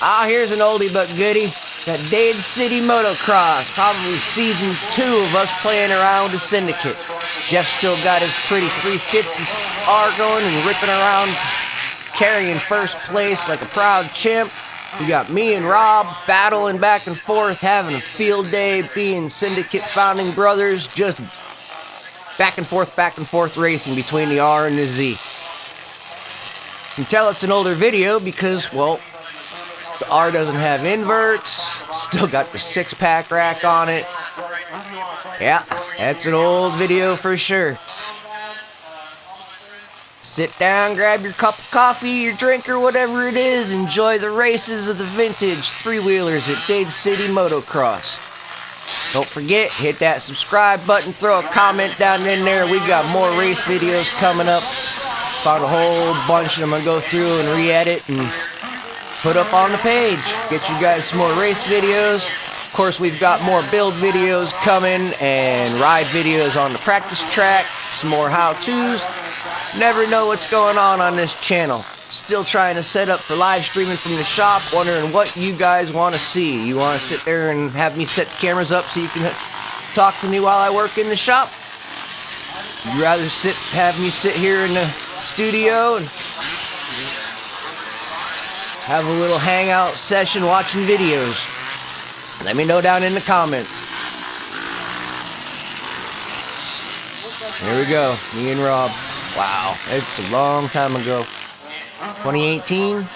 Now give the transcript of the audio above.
Ah, here's an oldie but goodie. That Dade City Motocross. Probably season 2 of us playing around with the syndicate. Jeff still got his pretty 350R going and ripping around, carrying first place like a proud chimp. We got me and Rob battling back and forth, having a field day, being syndicate founding brothers, just back and forth racing between the R and the Z. You can tell it's an older video because, well, the R doesn't have inverts, still got the 6-pack rack on it. Yeah, that's an old video for sure. Sit down, grab your cup of coffee, your drink, or whatever it is. Enjoy the races of the vintage 3-wheelers at Dade City Motocross. Don't forget, hit that subscribe button, throw a comment down in there. We got more race videos coming up. Found a whole bunch of them I'm going to go through and re-edit and put up on the page. Get you guys some more race videos. Of course, we've got more build videos coming and ride videos on the practice track. Some more how-tos. Never know what's going on this channel. Still trying to set up for live streaming from the shop, wondering what you guys want to see. You want to sit there and have me set the cameras up so you can talk to me while I work in the shop? You'd rather have me sit here in the studio and have a little hangout session watching videos? Let me know down in the comments. Here we go, me and Rob. Wow, it's a long time ago. 2018.